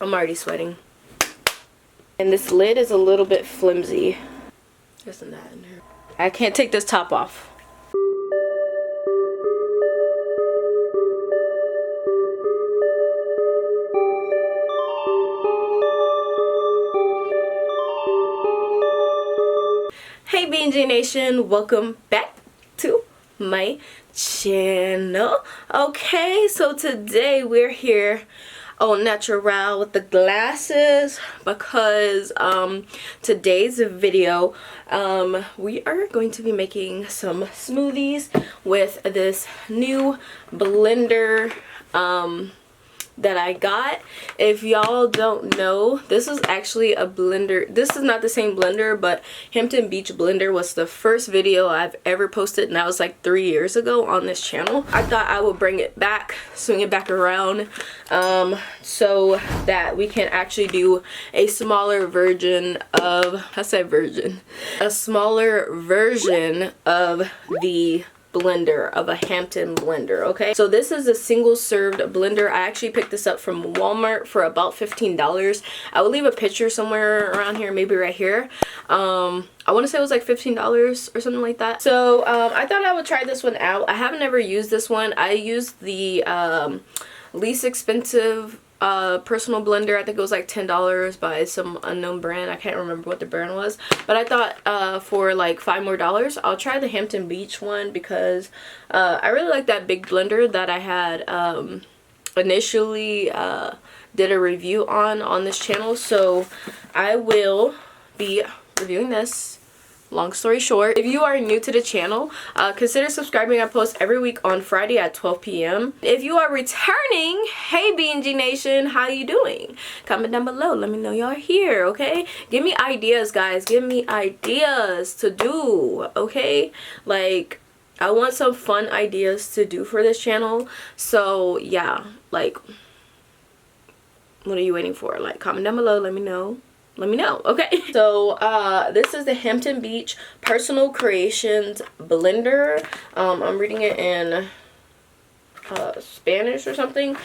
I'm already sweating. And this lid is a little bit flimsy. Isn't that in here? I can't take this top off. Hey BNG Nation, welcome back to my channel. Okay, so today we're here on natural with the glasses because today's video we are going to be making some smoothies with this new blender that I got. If y'all don't know, this is actually a blender. This is not the same blender, but Hampton Beach blender was the first video I've ever posted, and that was like 3 years ago on this channel. I thought I would bring it back, swing it back around, so that we can actually do a smaller version of, a smaller version of the blender, of a Hampton blender. Okay, so this is a single served blender. I actually picked this up from Walmart for about $15. I will leave a picture somewhere around here, maybe right here. I want to say it was like $15 or something like that. So I thought I would try this one out. I haven't ever used this one. I used the least expensive personal blender. I think it was like $10 by some unknown brand. I can't remember what the brand was, but I thought for like $5 more, I'll try the Hampton Beach one because I really like that big blender that I had initially did a review on this channel. So I will be reviewing this. Long story short, if you are new to the channel, consider subscribing. I post every week on Friday at 12 p.m. If you are returning, hey BNG Nation, how you doing? Comment down below. Let me know y'all here, okay? Give me ideas, guys. Give me ideas to do, okay? Like, I want some fun ideas to do for this channel. So, yeah, like, what are you waiting for? Like, comment down below. Let me know. Okay? So this is the Hampton Beach Personal Creations blender. I'm reading it in Spanish or something.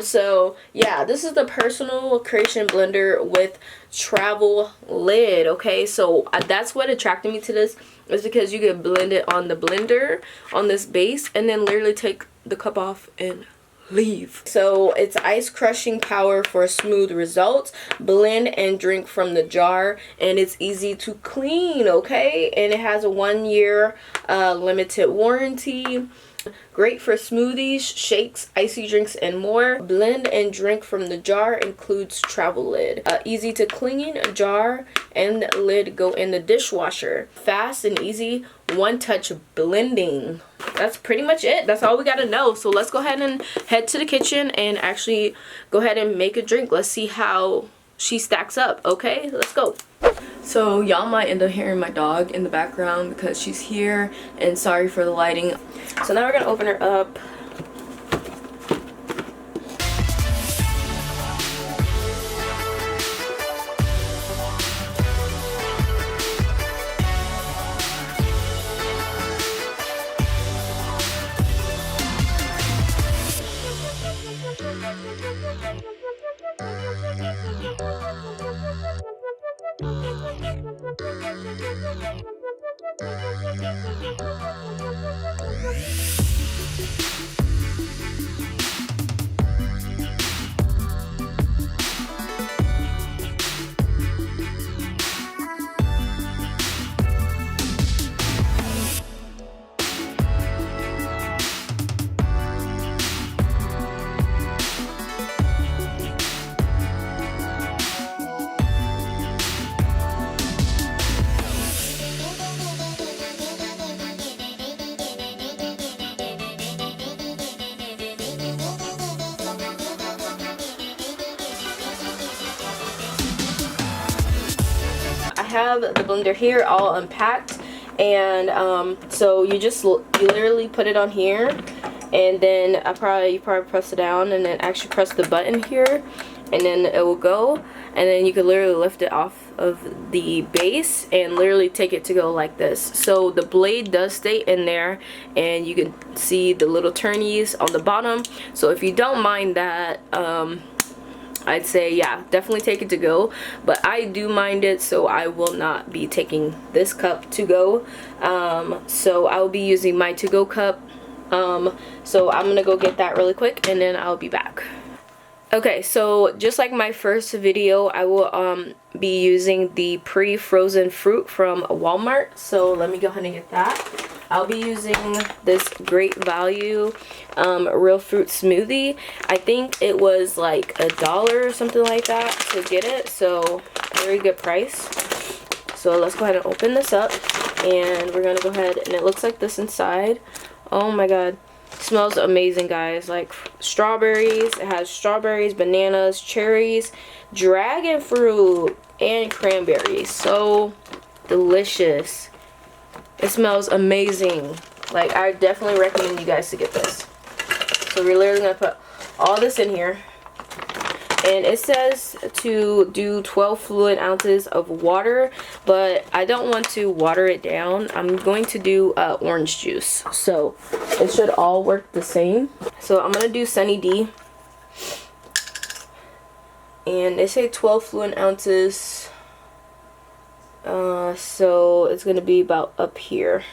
So yeah, this is the Personal Creation blender with travel lid. Okay, so that's what attracted me to this, is because you can blend it on the blender on this base and then literally take the cup off and leave. So it's ice crushing power for smooth results. Blend and drink from the jar, and it's easy to clean. Okay, and it has a 1-year limited warranty. Great for smoothies, shakes, icy drinks, and more. Blend and drink from the jar includes travel lid. Easy to clean. Jar and lid go in the dishwasher. Fast and easy one-touch blending. That's pretty much it. That's all we gotta know. So let's go ahead and head to the kitchen and actually go ahead and make a drink. Let's see how she stacks up. Okay, let's go. So y'all might end up hearing my dog in the background because she's here, and sorry for the lighting. So now we're gonna open her up. Have the blender here all unpacked, and so you literally put it on here, and then you probably press it down and then actually press the button here, and then it will go, and then you can literally lift it off of the base and literally take it to go like this. So the blade does stay in there, and you can see the little turnies on the bottom. So if you don't mind that, I'd say, yeah, definitely take it to go, but I do mind it, so I will not be taking this cup to go. So I'll be using my to-go cup. So I'm gonna go get that really quick, and then I'll be back. Okay, so just like my first video, I will be using the pre-frozen fruit from Walmart. So let me go ahead and get that. I'll be using this Great Value real fruit smoothie. I think it was like $1 or something like that to get it, so very good price. So let's go ahead and open this up, and we're gonna go ahead, and it looks like this inside. Oh my god, it smells amazing, guys. Like strawberries. It has strawberries, bananas, cherries, dragon fruit, and cranberries. So delicious. It smells amazing. Like, I definitely recommend you guys to get this. So we're literally gonna put all this in here, and it says to do 12 fluid ounces of water, but I don't want to water it down. I'm going to do orange juice, so it should all work the same. So I'm gonna do Sunny D, and they say 12 fluid ounces. So it's gonna be about up here.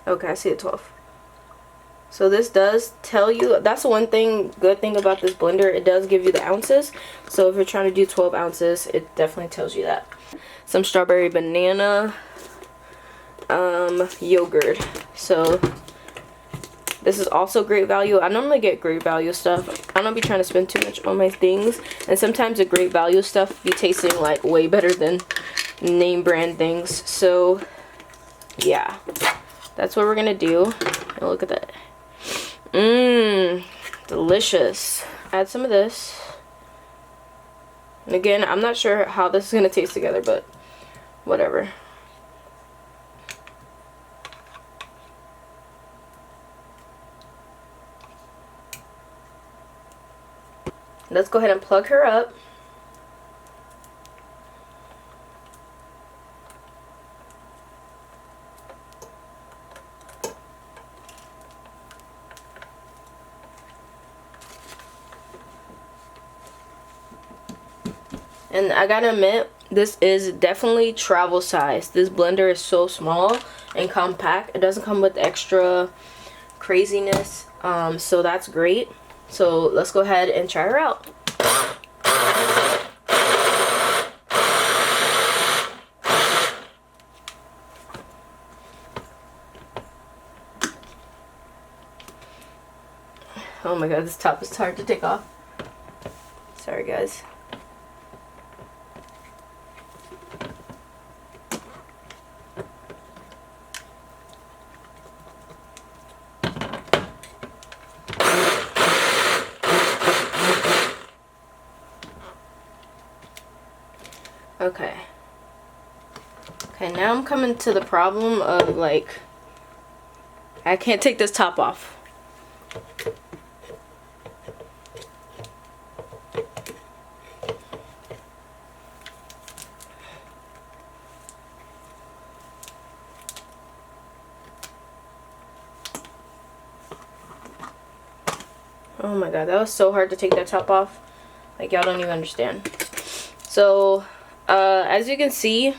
Okay, I see it, 12. So this does tell you, that's the one thing, good thing about this blender, it does give you the ounces. So if you're trying to do 12 ounces, it definitely tells you that. Some strawberry banana yogurt. So this is also Great Value. I normally get Great Value stuff. I don't be trying to spend too much on my things. And sometimes the Great Value stuff be tasting like way better than name brand things. So yeah, that's what we're gonna do. Oh, look at that. Delicious. Add some of this. And again, I'm not sure how this is gonna taste together, but whatever. Let's go ahead and plug her up. And I gotta admit, this is definitely travel size. This blender is so small and compact. It doesn't come with extra craziness, so that's great. So let's go ahead and try her out. Oh my god, this top is hard to take off. Sorry guys. Okay. Okay, now I'm coming to the problem of, like, I can't take this top off. Oh my god, that was so hard to take that top off. Like, y'all don't even understand. So, as you can see,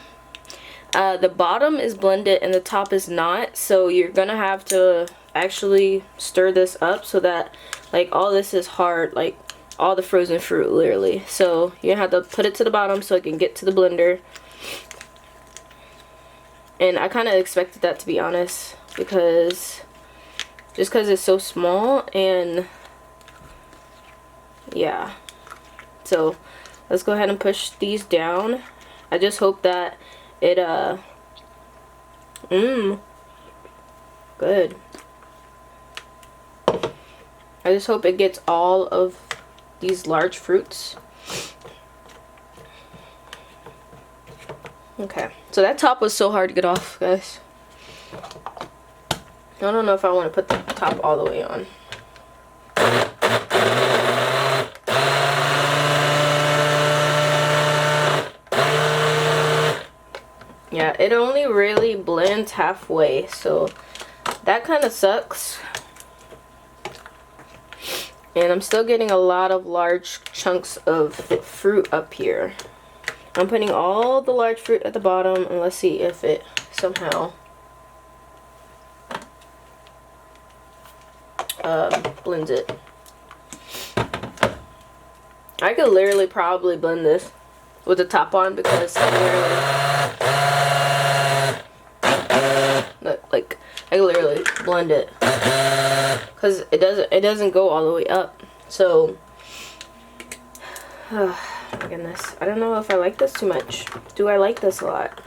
the bottom is blended and the top is not. So you're gonna have to actually stir this up so that, like, all this is hard, like all the frozen fruit, literally. So you have to put it to the bottom so it can get to the blender. And I kind of expected that, to be honest, because it's so small. And yeah, so let's go ahead and push these down. I just hope that it good. I just hope it gets all of these large fruits. Okay, so that top was so hard to get off, guys. I don't know if I want to put the top all the way on. Yeah, it only really blends halfway, so that kind of sucks. And I'm still getting a lot of large chunks of fruit up here. I'm putting all the large fruit at the bottom, and let's see if it somehow blends it. I could literally probably blend this with the top on, because I could literally blend it, because it doesn't go all the way up. So oh my goodness, I don't know if I like this too much. Do I like this a lot?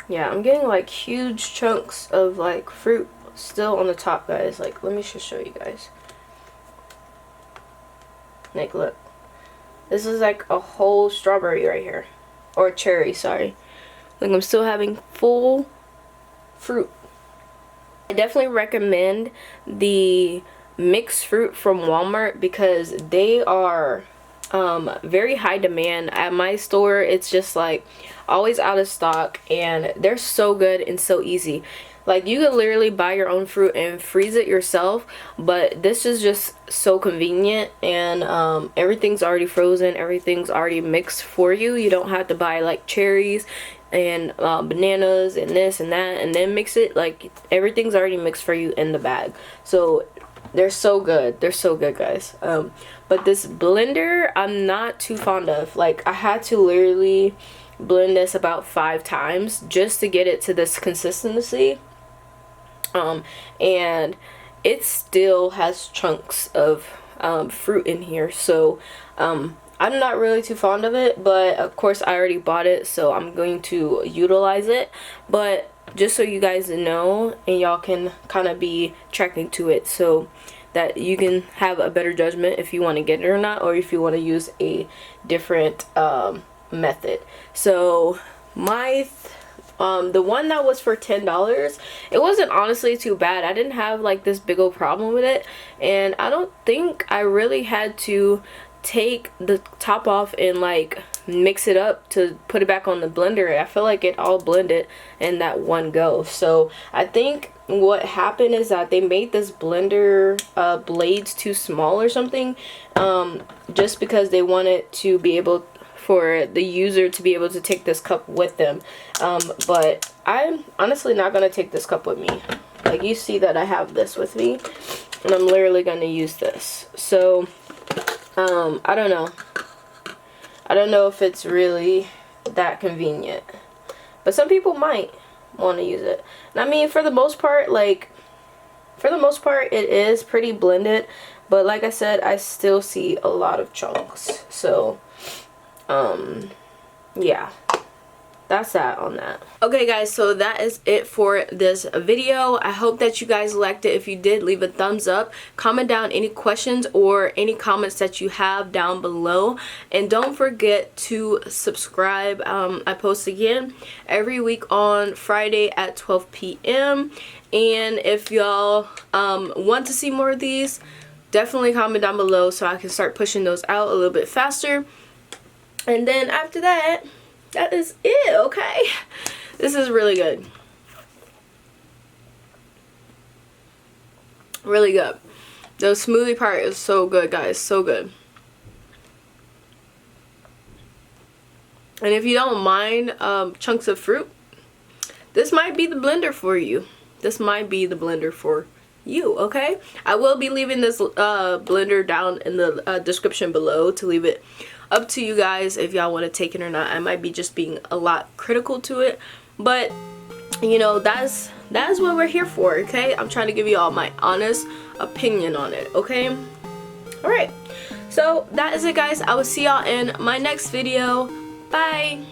Yeah, I'm getting like huge chunks of like fruit still on the top, guys. Like, let me just show you guys. Like, look, this is like a whole strawberry right here, or cherry, sorry. Like, I'm still having full fruit. I definitely recommend the mixed fruit from Walmart, because they are very high demand. At my store, it's just like always out of stock, and they're so good and so easy. Like, you can literally buy your own fruit and freeze it yourself, but this is just so convenient, and everything's already frozen, everything's already mixed for you. You don't have to buy like cherries and bananas and this and that and then mix it. Like, everything's already mixed for you in the bag. So they're so good. They're so good, guys. But this blender, I'm not too fond of. Like, I had to literally blend this about 5 times just to get it to this consistency. And it still has chunks of fruit in here. So I'm not really too fond of it, but of course I already bought it, so I'm going to utilize it. But just so you guys know, and y'all can kind of be tracking to it, so that you can have a better judgment if you want to get it or not, or if you want to use a different method. So my the one that was for $10, it wasn't honestly too bad. I didn't have like this big old problem with it, and I don't think I really had to take the top off and like mix it up to put it back on the blender. I feel like it all blended in that one go. So I think what happened is that they made this blender blades too small or something, just because they wanted to be able for the user to be able to take this cup with them. But I'm honestly not gonna take this cup with me. Like, you see that I have this with me, and I'm literally gonna use this. So I don't know if it's really that convenient, but some people might want to use it. And I mean, for the most part, it is pretty blended, but like I said, I still see a lot of chunks. So yeah, that's that on that. Okay guys, so that is it for this video. I hope that you guys liked it. If you did, leave a thumbs up, comment down any questions or any comments that you have down below, and don't forget to subscribe. I post again every week on Friday at 12 p.m. and if y'all want to see more of these, definitely comment down below so I can start pushing those out a little bit faster. And then after that, that is it, okay? This is really good. Really good. The smoothie part is so good, guys. So good. And if you don't mind chunks of fruit, this might be the blender for you. This might be the blender for you, okay? I will be leaving this blender down in the description below to leave it up to you guys if y'all want to take it or not. I might be just being a lot critical to it, but you know, that's what we're here for, okay? I'm trying to give you all my honest opinion on it, okay? All right, so that is it, guys. I will see y'all in my next video. Bye.